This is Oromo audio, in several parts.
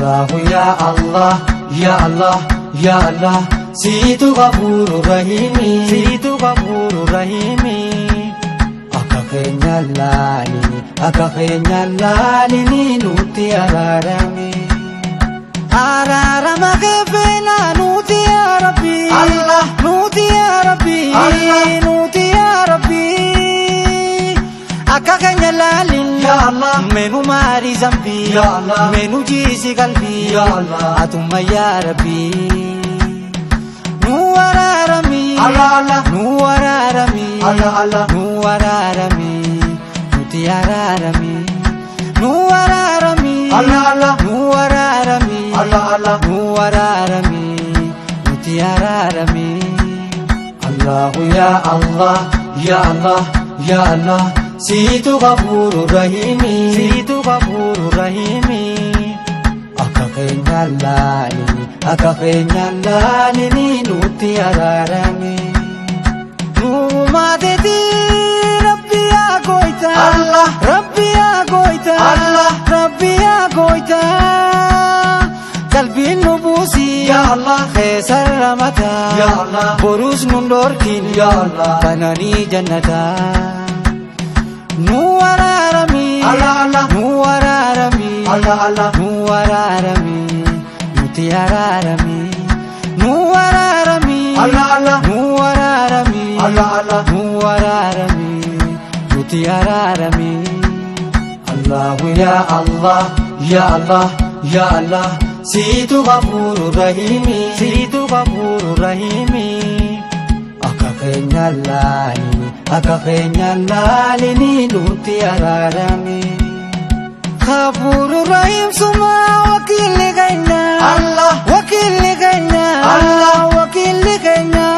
Allahu ya Allah, ya Allah, ya Allah, Situ Ghafurur Rahimi, Situ Ghafurur Rahimi. Akka keenya laalini nuti araarami. Araarama keefeena nuti ya Rabbi, Allah nuti ya Rabbi, Allah nuti ya Rabbi. Akka keenya laalini ya Allah, menu maari zambi ya Allah, menu jiisi qalbi ya Allah, atumma ya Rabbi. Nu araarami, Allah Allah, nu araarami, Allah Allah, nu araarami. Nuti araarami, nu araarami, Allah Allah, nu araarami, Allah Allah, nu araarami. Nuti araarami. Allahu ya Allah, ya Allah, ya Allah, Situ Ghafurur Rahimi, Situ Ghafurur Rahimi. Akka keenya laalini nuti araarami. Nuumateti Rabbi ya goita, Allah Rabbi ya goita, Allah Rabbi ya goita. Qalbiin nu buusi ya Allah, keessa ramata ya Allah, borus nun dorkin ya Allah, bananii jannata. Nu araarami, Allah Allah, nu araarami, Allah Allah, nu araarami. Nuti araarami, nu araarami, Allah Allah, nu araarami, Allah Allah, nu araarami. Nuti araarami. Allahu ya Allah, ya Allah, ya Allah, Situ Ghafurur Rahimi, Situ Ghafurur Rahimi. Akka keenya laalini nuti araarami. Ghafurur Rahim suma wakili keenya, Allah wakili keenya, Allah wakili keenya.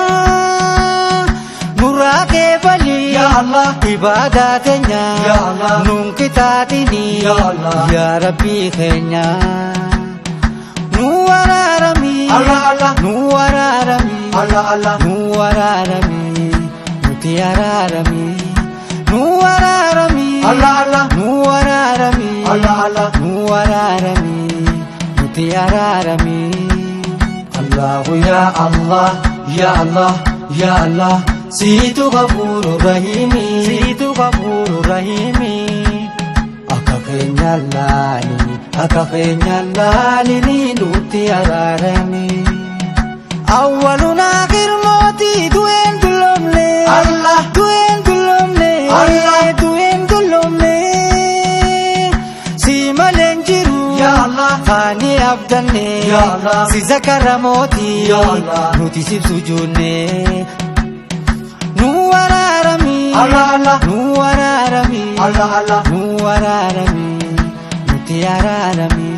Nurraa kee bali ya Allah, ibadaa teenya ya Allah, nun kitaatini ya Allah, ya Rabbi keenya. Nu araarami, Allah Allah, nu araarami, Allah Allah, nu araarami. Nuti araarami, nu araarami, Allah Allah, nu araarami, Allah Allah, nu araarami. Nuti araarami. Allahu ya Allah, ya Allah, ya Allah, Situ Ghafurur Rahimi, Situ Ghafurur Rahimi. Akka keenya laalini nuti araarami. Awwalun aakhir mooti du'een dullomne, Allah du'een dullomne, Allah du'een dullomne. Si maleen jiru ya Allah, faani abdanne ya Allah, si zakara mooti ya Allah, nuti sif sujuunne. Nu araarami, Allah Allah, nu araarami, Allah Allah, nu araarami. Nuti araarami,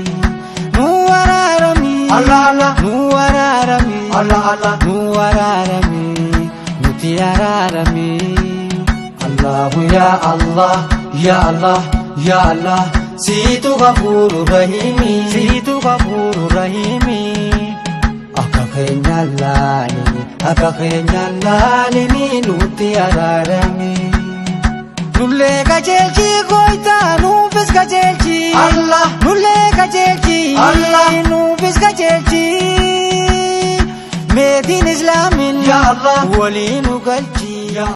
nu araarami, Allah Allah, nu araarami, Allah Allah, nu araarami. Nuti araarami. Allahu ya Allah, ya Allah, ya Allah, Situ Ghafurur Rahimi, Situ Ghafurur Rahimi. Akka keenya laalini nuti araarami. Nullee qajeelchi goita nuufis qajeelchi, Allah nullee qajeelchi, Allah nuufis qajeelchi. Meetiin Islaamin ya Allah waliin nu galchi.